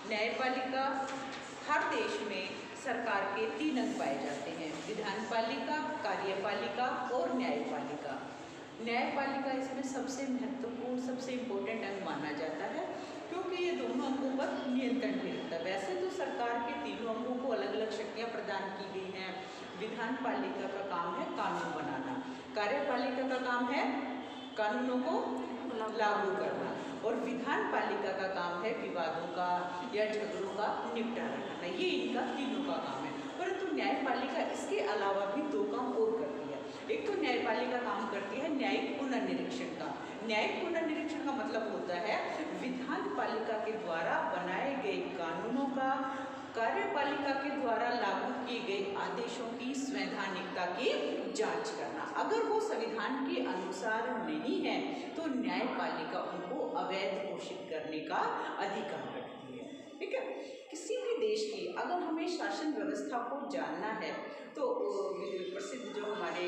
न्यायपालिका हर देश में सरकार के 3 अंग पाए जाते हैं, विधानपालिका, कार्यपालिका और न्यायपालिका। न्यायपालिका इसमें सबसे महत्वपूर्ण, सबसे इम्पोर्टेंट अंग माना जाता है क्योंकि ये दोनों अंगों पर नियंत्रण भी रखता है। वैसे तो सरकार के तीनों अंगों को अलग अलग शक्तियाँ प्रदान की गई हैं। विधानपालिका का काम है कानून बनाना, कार्यपालिका का काम है कानूनों को लागू करना और विधानपालिका का काम है विवादों का या झगड़ों का निपटारा करना। ये इनका तीनों का काम है। परंतु न्यायपालिका इसके अलावा भी 2 काम और करती है। एक तो न्यायपालिका काम करती है न्यायिक पुनर्निरीक्षण का। न्यायिक पुनर्निरीक्षण का मतलब होता है विधानपालिका के द्वारा बनाए गए कानूनों का कार्यपालिका के द्वारा लागू किए गए आदेशों की संवैधानिकता की जांच करना। अगर वो संविधान के अनुसार नहीं है तो न्यायपालिका उनको अवैध घोषित करने का अधिकार रखती है। ठीक है। किसी भी देश की अगर हमें शासन व्यवस्था को जानना है तो प्रसिद्ध जो हमारे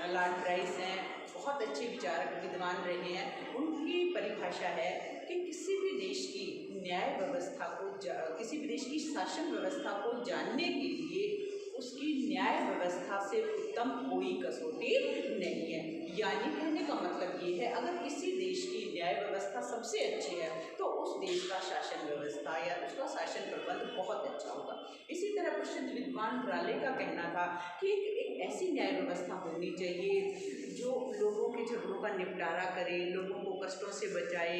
लॉर्ड राइस हैं, बहुत अच्छे विचारक विद्वान रहे हैं, उनकी परिभाषा है कि किसी भी देश की न्याय व्यवस्था को किसी भी देश की शासन व्यवस्था को जानने के लिए उसकी न्याय व्यवस्था से उत्तम कोई कसौटी नहीं है। यानी कहने का मतलब ये है अगर किसी देश की न्याय व्यवस्था सबसे अच्छी है तो उस देश का शासन व्यवस्था या उसका शासन प्रबंध बहुत अच्छा होगा। इसी तरह प्रसिद्ध विद्वान राले का कहना था कि एक ऐसी न्याय व्यवस्था होनी चाहिए जो लोगों के झगड़ों का निपटारा करे, लोगों को कष्टों से बचाए,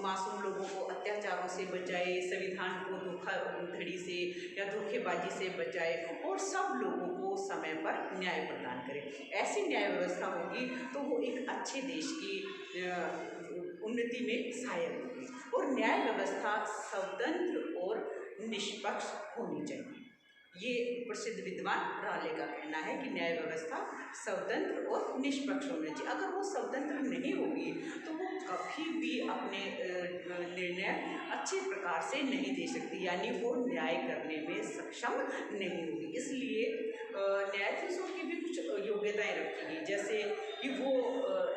मासूम लोगों को अत्याचारों से बचाए, संविधान को धोखाधड़ी से या धोखेबाजी से बचाए और सब लोगों को समय पर न्याय प्रदान करे। ऐसी न्याय व्यवस्था होगी तो वो एक अच्छे देश की उन्नति में सहायक होगी। और न्याय व्यवस्था स्वतंत्र और निष्पक्ष होनी चाहिए। ये प्रसिद्ध विद्वान राले का कहना है कि न्याय व्यवस्था स्वतंत्र और निष्पक्ष होनी चाहिए। अगर वो स्वतंत्र नहीं होगी तो वो कभी भी अपने निर्णय अच्छे प्रकार से नहीं दे सकती, यानी वो न्याय करने में सक्षम नहीं होगी। इसलिए न्यायाधीशों की भी कुछ योग्यताएं रखी गई, जैसे कि वो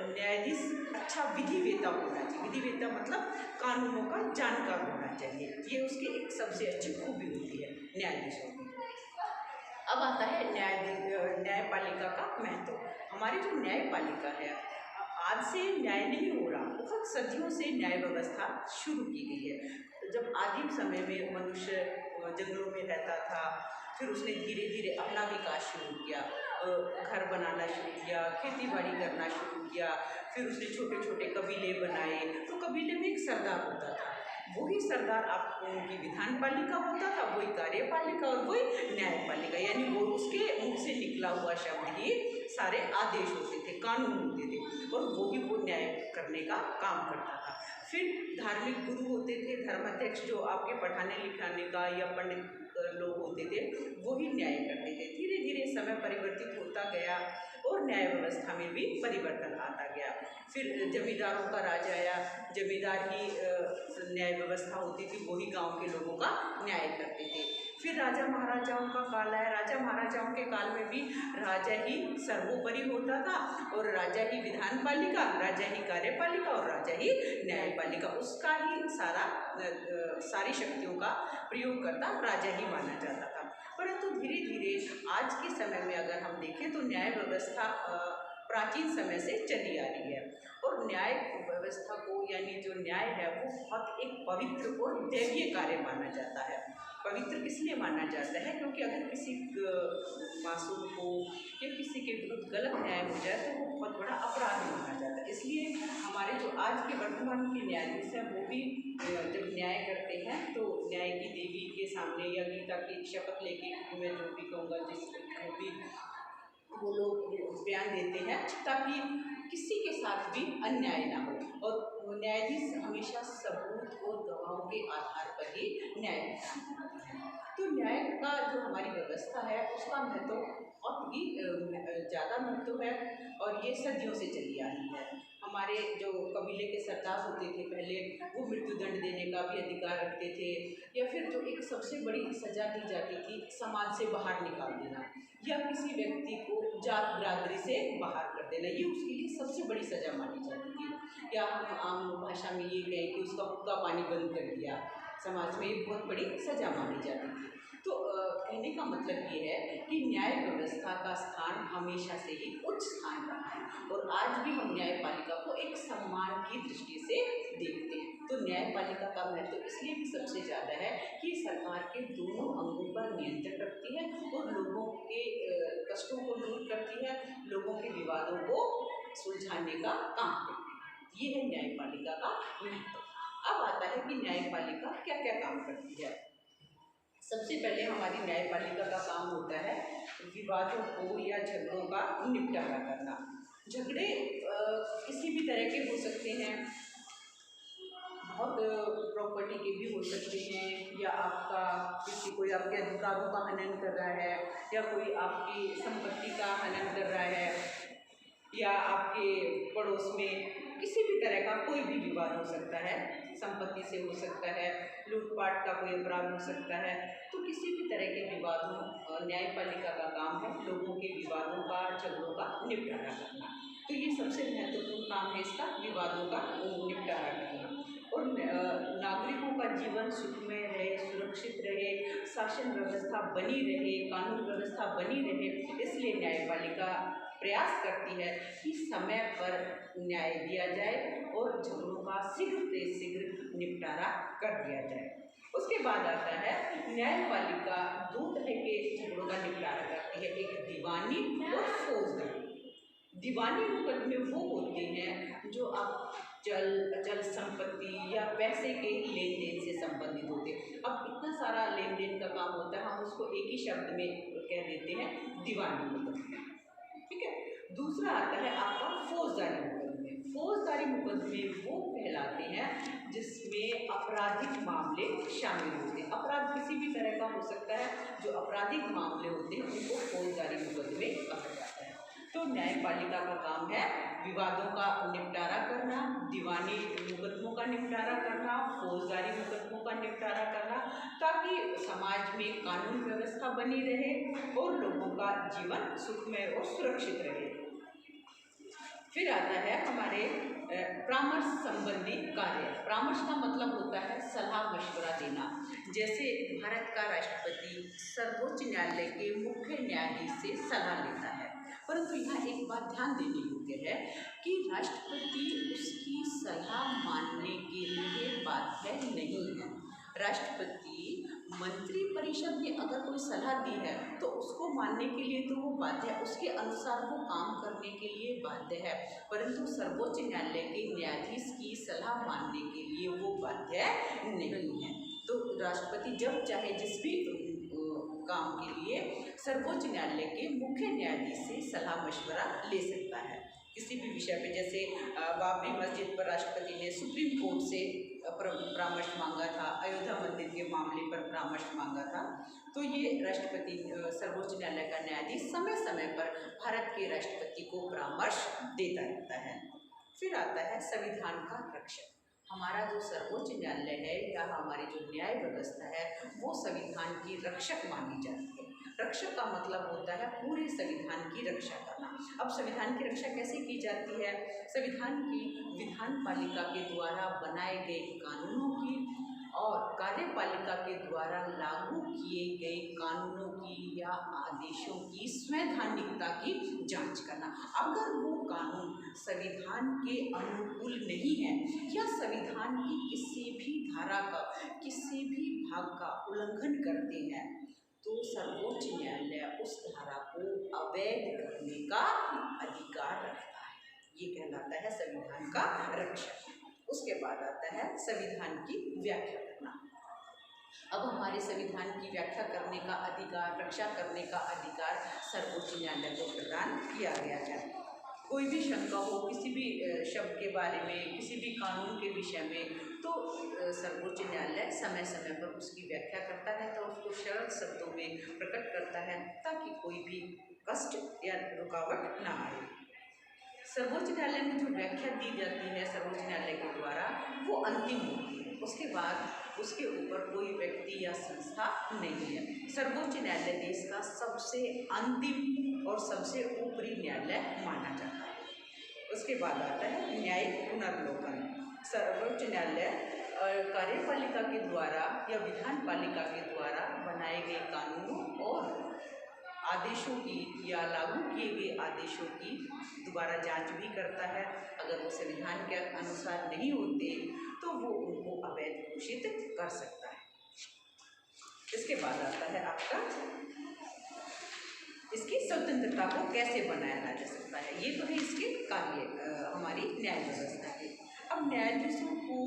न्यायाधीश अच्छा विधिवेत्ता होना चाहिए। विधिवेत्ता मतलब कानूनों का जानकार होना चाहिए। ये उसकी एक सबसे अच्छी खूबी होती है न्यायाधीशों की। अब आता है न्यायपालिका का महत्व। हमारी जो न्यायपालिका है, आज से न्याय नहीं हो रहा, बहुत सदियों से न्याय व्यवस्था शुरू की गई है। जब आदिम समय में मनुष्य जंगलों में रहता था, फिर उसने धीरे धीरे अपना विकास शुरू किया, घर बनाना शुरू किया, खेती बाड़ी करना शुरू किया, फिर उसने छोटे छोटे कबीले बनाए। तो कबीले में एक सरदार होता था, वही सरदार उनकी विधानपालिका होता था, वही कार्यपालिका और वही न्यायपालिका, यानी वो उसके मुंह से निकला हुआ शब्द ही सारे आदेश होते थे, कानून होते थे और वही वो न्याय करने का काम करता था। फिर धार्मिक गुरु होते थे, धर्माध्यक्ष जो आपके पढ़ाने लिखाने का या पंडित लोग होते थे, वही न्याय करते थे। धीरे धीरे समय परिवर्तित होता गया और न्याय व्यवस्था में भी परिवर्तन आता गया। फिर जमींदारों का राज आया, जमींदार ही न्याय व्यवस्था होती थी, वही गांव के लोगों का न्याय करते थे। फिर राजा महाराजाओं का काल आया। राजा महाराजाओं के काल में भी राजा ही सर्वोपरि होता था और राजा ही विधानपालिका, राजा ही कार्यपालिका और राजा ही न्यायपालिका, उसका ही सारी शक्तियों का प्रयोग करता राजा ही माना जाता था। परंतु धीरे धीरे आज के समय में अगर हम देखें तो न्याय व्यवस्था प्राचीन समय से चली आ रही है और न्याय व्यवस्था को, यानी जो न्याय है, वो बहुत एक पवित्र और दैवीय कार्य माना जाता है। पवित्र इसलिए माना जाता है क्योंकि अगर किसी मासूम को या किसी के विरुद्ध गलत न्याय हो जाए तो वो बहुत बड़ा अपराध माना जाता है। इसलिए हमारे जो आज के वर्तमान के न्यायाधीश हैं वो भी जब न्याय करते हैं तो न्याय की देवी के सामने या गीता की शपथ लेके, मैं जो भी कहूँगा जो भी वो लोग बयान देते हैं ताकि किसी के साथ भी अन्याय ना हो। और न्यायाधीश हमेशा सबूत और गवाहों के आधार पर ही न्याय करते हैं। तो न्याय का जो हमारी व्यवस्था है उसका महत्व बहुत ही ज़्यादा महत्व है और ये सदियों से चली आ रही है। हमारे जो कबीले के सरदार होते थे पहले, वो मृत्युदंड देने का भी अधिकार रखते थे, या फिर जो एक सबसे बड़ी सज़ा दी जाती थी समाज से बाहर निकाल देना या किसी व्यक्ति को जात बिरादरी से बाहर कर देना, ये उसके लिए सबसे बड़ी सज़ा मानी जाती थी। या हम आम भाषा में ये कहें कि उसका हुक्का पानी बंद कर दिया, समाज में एक बहुत बड़ी सजा मानी जाती थी। तो कहने का मतलब ये है कि न्याय व्यवस्था का स्थान हमेशा से ही उच्च स्थान रहा है और आज भी हम न्यायपालिका को एक सम्मान की दृष्टि से देखते हैं। तो न्यायपालिका का महत्व इसलिए भी सबसे ज़्यादा है कि सरकार के दोनों अंगों पर नियंत्रण रखती है और लोगों के कष्टों को दूर करती है, लोगों के विवादों को सुलझाने का काम करती है। ये है न्यायपालिका का महत्व। अब आता है कि न्यायपालिका क्या क्या काम करती है। सबसे पहले हमारी न्यायपालिका का काम होता है विवादों को या झगड़ों का निपटारा करना। झगड़े किसी भी तरह के हो सकते हैं, बहुत प्रॉपर्टी के भी हो सकते हैं, या आपका कोई आपके अधिकारों का हनन कर रहा है, या कोई आपकी संपत्ति का हनन कर रहा है, या आपके पड़ोस में किसी भी तरह का कोई भी विवाद हो सकता है, संपत्ति से हो सकता है, लूटपाट का कोई अपराध हो सकता है। तो किसी भी तरह के विवादों न्यायपालिका का काम है लोगों के विवादों का, झगड़ों का निपटारा करना। तो ये सबसे महत्वपूर्ण काम है इसका, विवादों का निपटारा करना। और नागरिकों का जीवन सुखमय रहे, सुरक्षित रहे, शासन व्यवस्था बनी रहे, कानून व्यवस्था बनी रहे, इसलिए न्यायपालिका प्रयास करती है कि समय पर न्याय दिया जाए और झगड़ों का शीघ्र से शीघ्र निपटारा कर दिया जाए। उसके बाद आता है न्यायपालिका दो तरह के झगड़ों का निपटारा करती है, एक दीवानी और फौजदारी। दीवानी मुकदमे वो होते हैं जो आप चल संपत्ति या पैसे के लेन देन से संबंधित होते हैं। अब इतना सारा लेन देन का काम होता है, हम उसको एक ही शब्द में कह देते हैं दीवानी मुकदमे, ठीक है। दूसरा आता है आपका फौजदारी मुकदमे। फौजदारी मुकदमे वो कहलाते हैं जिसमें आपराधिक मामले शामिल होते हैं। अपराध किसी भी तरह का हो सकता है, जो आपराधिक मामले होते हैं उनको फौजदारी मुकदमे कहा जाता है। तो न्यायपालिका का काम है विवादों का निपटारा करना, दीवानी मुकदमों का निपटारा करना, फौजदारी मुकदमों का निपटारा करना, ताकि समाज में कानून व्यवस्था बनी रहे और लोगों का जीवन सुखमय और सुरक्षित रहे। फिर आता है हमारे परामर्श संबंधी कार्य। परामर्श का मतलब होता है सलाह मशवरा देना। जैसे भारत का राष्ट्रपति सर्वोच्च न्यायालय के मुख्य न्यायाधीश से सलाह लेता है, परंतु यहाँ एक बात ध्यान देने योग्य है कि राष्ट्रपति उसकी सलाह मानने के लिए बाध्य नहीं है। राष्ट्रपति मंत्रिपरिषद ने अगर कोई सलाह दी है तो उसको मानने के लिए तो वो बाध्य है, उसके अनुसार वो काम करने के लिए बाध्य है, परंतु सर्वोच्च न्यायालय के न्यायाधीश की सलाह मानने के लिए वो बाध्य नहीं है। तो राष्ट्रपति जब चाहे जिस भी काम के लिए सर्वोच्च न्यायालय के मुख्य न्यायाधीश से सलाह मशवरा ले सकता है किसी भी विषय पे। जैसे बाबरी मस्जिद पर राष्ट्रपति ने सुप्रीम कोर्ट से परामर्श मांगा था, अयोध्या मंदिर के मामले पर परामर्श मांगा था। तो ये राष्ट्रपति सर्वोच्च न्यायालय का न्यायाधीश समय समय पर भारत के राष्ट्रपति को परामर्श देता रहता है। फिर आता है संविधान का रक्षक। हमारा जो सर्वोच्च न्यायालय है या हमारी जो न्याय व्यवस्था है वो संविधान की रक्षक मानी जाती है। रक्षक का मतलब होता है पूरे संविधान की रक्षा करना। अब संविधान की रक्षा कैसे की जाती है? संविधान की विधान पालिका के द्वारा बनाए गए कानूनों की और कार्यपालिका के द्वारा लागू किए गए कानूनों की या आदेशों की संवैधानिकता की जांच करना। अगर वो कानून संविधान के अनुकूल नहीं है या संविधान की किसी भी धारा का, किसी भी भाग का उल्लंघन करते हैं तो सर्वोच्च न्यायालय उस धारा को अवैध करने का अधिकार रखता है। ये कहलाता है संविधान का रक्षक। उसके बाद आता है संविधान की व्याख्या करना। अब हमारे संविधान की व्याख्या करने का अधिकार, रक्षा करने का अधिकार सर्वोच्च न्यायालय को प्रदान किया गया है। कोई भी शंका हो किसी भी शब्द के बारे में, किसी भी कानून के विषय में, तो सर्वोच्च न्यायालय समय समय पर उसकी व्याख्या करता है, तो उसको सरल शब्दों में प्रकट करता है ताकि कोई भी कष्ट या रुकावट ना आए। सर्वोच्च न्यायालय में जो व्याख्या दी जाती है सर्वोच्च न्यायालय के द्वारा वो अंतिम होती है। उसके बाद उसके ऊपर कोई व्यक्ति या संस्था नहीं है। सर्वोच्च न्यायालय देश का सबसे अंतिम और सबसे ऊपरी न्यायालय माना जाता है। उसके बाद आता है न्यायिक पुनर्लोकन। सर्वोच्च न्यायालय कार्यपालिका के द्वारा या विधान पालिका के द्वारा बनाए गए कानूनों और आदेशों की या लागू किए गए आदेशों की दोबारा जांच भी करता है। अगर वो संविधान के अनुसार नहीं होते तो वो उनको अवैध घोषित कर सकता है। इसके बाद आता है आपका इसकी स्वतंत्रता को कैसे बनाया जा सकता है। ये तो है इसके कार्य हमारी न्याय व्यवस्था के। अब न्यायाधीशों को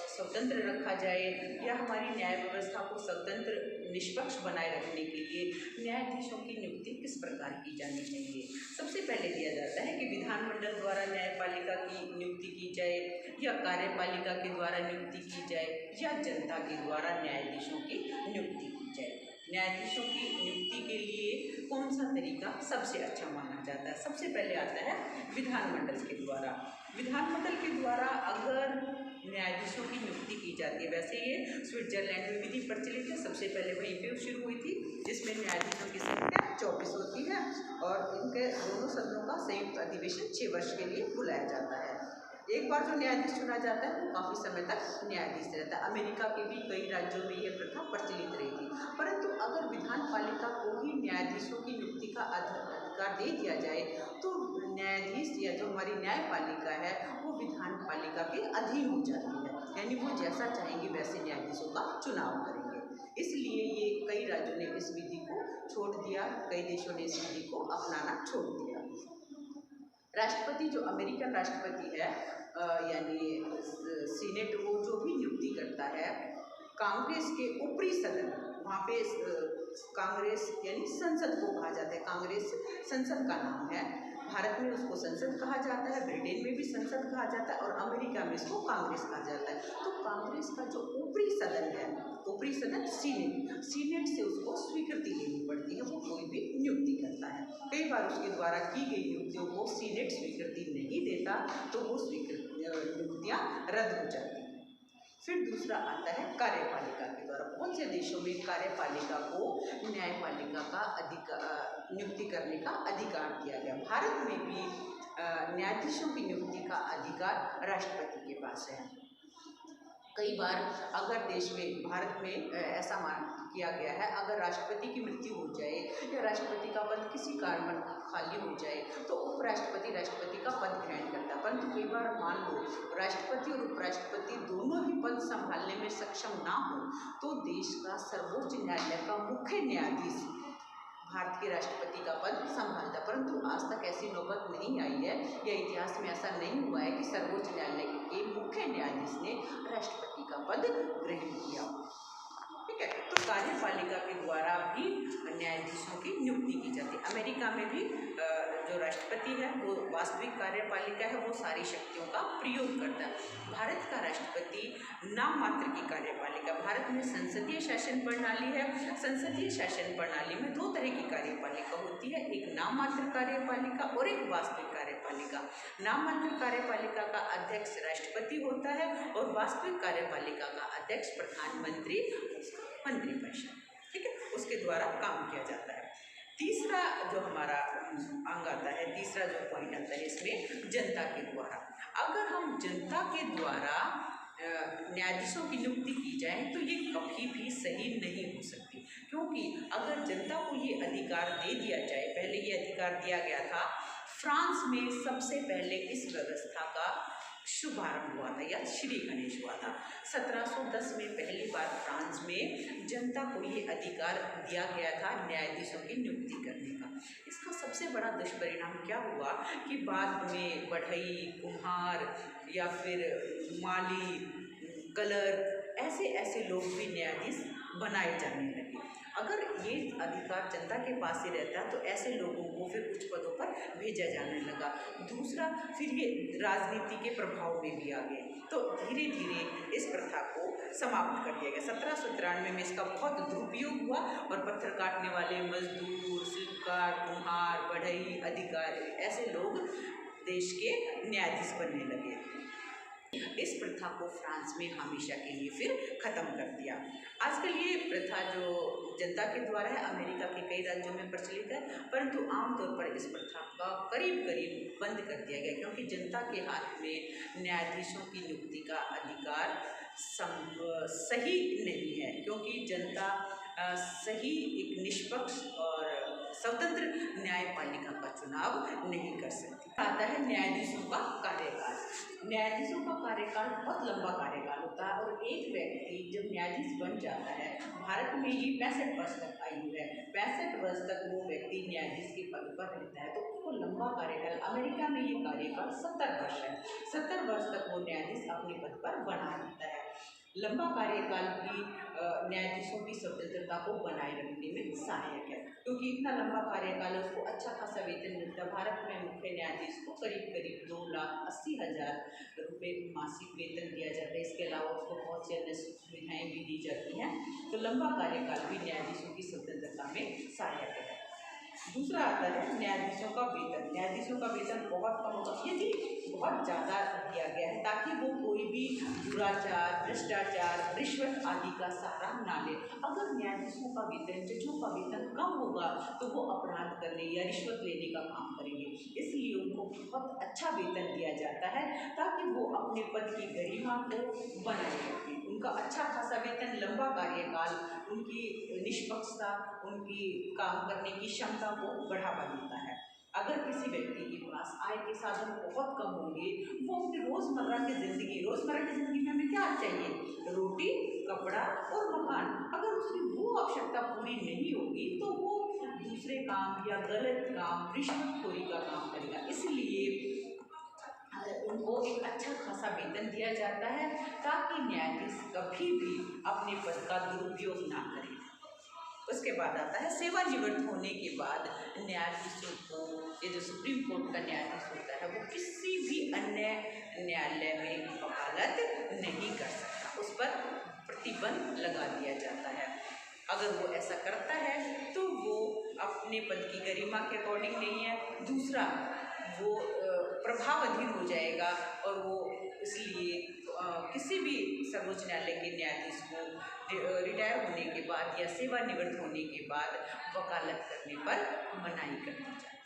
स्वतंत्र रखा जाए या हमारी न्याय व्यवस्था को स्वतंत्र निष्पक्ष बनाए रखने के लिए न्यायाधीशों की नियुक्ति किस प्रकार की जानी चाहिए। सबसे पहले दिया जाता है कि विधानमंडल द्वारा न्यायपालिका की नियुक्ति की जाए या कार्यपालिका के द्वारा नियुक्ति की जाए या जनता के द्वारा न्यायाधीशों की नियुक्ति की जाए। न्यायाधीशों की नियुक्ति के लिए कौन सा तरीका सबसे अच्छा माना जाता है। सबसे पहले आता है विधानमंडल के द्वारा। विधानमंडल के द्वारा अगर न्यायाधीशों की नियुक्ति की जाती है, वैसे ये स्विट्जरलैंड में विधि प्रचलित है, सबसे पहले वहीं पे शुरू हुई थी, जिसमें न्यायाधीशों की संख्या 24 होती है और इनके दोनों सदनों का संयुक्त अधिवेशन 6 वर्ष के लिए बुलाया जाता है। एक बार जो न्यायाधीश चुना जाता है वो काफ़ी समय तक न्यायाधीश रहता है। अमेरिका के भी कई राज्यों में यह प्रथा प्रचलित रही थी। परंतु अगर विधान पालिका को ही न्यायाधीशों की नियुक्ति का अधिकार दे दिया जाए तो न्यायाधीश या जो हमारी न्यायपालिका है वो विधान पालिका के अधीन हो जाती है, यानी वो जैसा चाहेंगे वैसे न्यायाधीशों का चुनाव करेंगे। इसलिए ये कई राज्यों ने इस विधि को छोड़ दिया, कई देशों ने इस विधि को अपनाना छोड़ दिया। राष्ट्रपति जो अमेरिकन राष्ट्रपति है यानी सीनेट, वो जो भी नियुक्ति करता है कांग्रेस के ऊपरी सदन, वहाँ पे कांग्रेस यानी संसद को कहा जाता है, कांग्रेस संसद का नाम है। भारत में उसको संसद कहा जाता है, ब्रिटेन में भी संसद कहा जाता है और अमेरिका में इसको कांग्रेस कहा जाता है। तो कांग्रेस का जो ऊपरी सदन है, ऊपरी सदन सीनेट से उसको स्वीकृति लेनी पड़ती है, वो कोई भी नियुक्ति करता है। कई बार उसके द्वारा की गई नियुक्तियों को सीनेट स्वीकृति नहीं देता तो वो नियुक्तियाँ रद्द हो जाती हैं। फिर दूसरा आता है कार्यपालिका के द्वारा। बहुत से देशों में कार्यपालिका को न्यायपालिका का नियुक्ति करने का अधिकार दिया गया। भारत में भी न्यायाधीशों की नियुक्ति का अधिकार राष्ट्रपति के पास है। कई बार अगर देश में, भारत में ऐसा मान किया गया है, अगर राष्ट्रपति की मृत्यु हो जाए या राष्ट्रपति का पद किसी कारण खाली हो जाए तो उपराष्ट्रपति राष्ट्रपति का पद ग्रहण करता है। परंतु कई बार मान लो राष्ट्रपति और उपराष्ट्रपति दोनों ही पद संभालने में सक्षम ना हो तो देश का सर्वोच्च न्यायालय का मुख्य न्यायाधीश भारत के राष्ट्रपति का पद संभालता। परंतु आज तक ऐसी नौबत नहीं आई है या इतिहास में ऐसा नहीं हुआ है कि सर्वोच्च न्यायालय के मुख्य न्यायाधीश ने राष्ट्रपति का पद ग्रहण किया। ठीक है, तो कार्यपालिका के द्वारा भी न्यायाधीशों की नियुक्ति की जाती है। अमेरिका में भी जो राष्ट्रपति है वो वास्तविक कार्यपालिका है, वो सारी शक्तियों का प्रयोग करता है। भारत का राष्ट्रपति नाम मात्र की कार्यपालिका। भारत में संसदीय शासन प्रणाली है। संसदीय शासन प्रणाली में 2 तरह की कार्यपालिका होती है, एक नाम मात्र कार्यपालिका और एक वास्तविक कार्यपालिका। नाम मात्र कार्यपालिका का अध्यक्ष राष्ट्रपति होता है और वास्तविक कार्यपालिका का अध्यक्ष प्रधानमंत्री, मंत्रिपरिषद, ठीक है, उसके द्वारा काम किया जाता है। तीसरा जो हमारा अंग आता है, तीसरा जो पॉइंट आता है इसमें जनता के द्वारा। अगर हम जनता के द्वारा न्यायाधीशों की नियुक्ति की जाए तो ये कभी भी सही नहीं हो सकती, क्योंकि अगर जनता को ये अधिकार दे दिया जाए, पहले ये अधिकार दिया गया था, फ्रांस में सबसे पहले इस व्यवस्था का शुभारंभ हुआ था या श्री गणेश हुआ था। 1710 में पहली बार फ्रांस में जनता को ये अधिकार दिया गया था न्यायाधीशों की नियुक्ति करने का। इसका सबसे बड़ा दुष्परिणाम क्या हुआ कि बाद में बढ़ई, कुम्हार या फिर माली, कलर, ऐसे लोग भी न्यायाधीश बनाए जाने लगे। अगर ये अधिकार जनता के पास ही रहता तो ऐसे लोगों को फिर उच्च पदों पर भेजा जाने लगा। दूसरा, फिर ये राजनीति के प्रभाव में भी आ गए, तो धीरे धीरे इस प्रथा को समाप्त कर दिया गया। 1793 में इसका बहुत दुरुपयोग हुआ और पत्थर काटने वाले मजदूर, शिल्पकार, कुम्हार, बढ़ई, अधिकारी, ऐसे लोग देश के न्यायाधीश बनने लगे। इस प्रथा को फ्रांस में हमेशा के लिए फिर खत्म कर दिया। आजकल ये प्रथा जो जनता के द्वारा है अमेरिका के कई राज्यों में प्रचलित है, परंतु आमतौर पर इस प्रथा का करीब बंद कर दिया गया, क्योंकि जनता के हाथ में न्यायाधीशों की नियुक्ति का अधिकार सही नहीं है, क्योंकि जनता सही एक निष्पक्ष और स्वतंत्र न्यायपालिका का चुनाव नहीं कर सकती। आता है न्यायाधीशों का कार्यकाल। न्यायाधीशों का कार्यकाल बहुत लंबा कार्यकाल होता है और एक व्यक्ति जब न्यायाधीश बन जाता है, भारत में ये 65 वर्ष तक आयु है, 65 वर्ष तक वो व्यक्ति न्यायाधीश के पद पर रहता है, तो उसको लंबा कार्यकाल, अमेरिका में ये कार्यकाल 70 वर्ष है, 70 वर्ष तक वो न्यायाधीश अपने पद पर बना रहता है। लंबा कार्यकाल भी न्यायाधीशों की स्वतंत्रता को बनाए रखने में सहायक है, क्योंकि इतना लंबा कार्यकाल है, उसको अच्छा खासा वेतन मिलता है। भारत में मुख्य न्यायाधीश को करीब करीब 2,80,000 रुपये मासिक वेतन दिया जाता है। इसके अलावा उसको बहुत सी अन्य सुविधाएँ भी दी जाती हैं, तो लंबा कार्यकाल भी न्यायाधीशों की स्वतंत्रता में सहायक है। दूसरा आता है न्यायाधीशों का वेतन। न्यायाधीशों का वेतन बहुत कम होगा, यदि बहुत ज़्यादा दिया गया है ताकि वो कोई भी दुराचार, भ्रष्टाचार, रिश्वत आदि का सहारा ना ले। अगर न्यायाधीशों का वेतन, जजों का वेतन कम होगा तो वो अपराध करने या रिश्वत लेने का काम करेंगे, इसलिए उनको बहुत अच्छा वेतन दिया जाता है ताकि वो अपने पद की गरिमा को बनाए रखें। उनका अच्छा खासा वेतन, लंबा कार्यकाल, उनकी निष्पक्षता, उनकी काम करने की क्षमता को बढ़ावा देता है। अगर किसी व्यक्ति के पास आय के साधन बहुत कम होंगे, वो अपनी रोज़मर्रा की ज़िंदगी में हमें क्या चाहिए? रोटी, कपड़ा और मकान। अगर उसकी वो आवश्यकता पूरी नहीं होगी तो वो दूसरे काम या गलत काम, रिश्वतखोरी का काम करेगा। इसलिए उनको एक अच्छा खासा वेतन दिया जाता है ताकि न्यायाधीश कभी भी अपने पद का दुरुपयोग ना करें। उसके बाद आता है सेवानिवृत्त होने के बाद न्यायाधीशों को, ये जो सुप्रीम कोर्ट का न्यायाधीश होता है, वो किसी भी अन्य न्यायालय में वकालत नहीं कर सकता, उस पर प्रतिबंध लगा दिया जाता है। अगर वो ऐसा करता है तो वो अपने पद की गरिमा के अकॉर्डिंग नहीं है। दूसरा, वो प्रभावाधीन हो जाएगा और वो इसलिए किसी भी सर्वोच्च न्यायालय के न्यायाधीश को रिटायर होने के बाद या सेवानिवृत्त होने के बाद वकालत करने पर मनाही कर दी जाती है।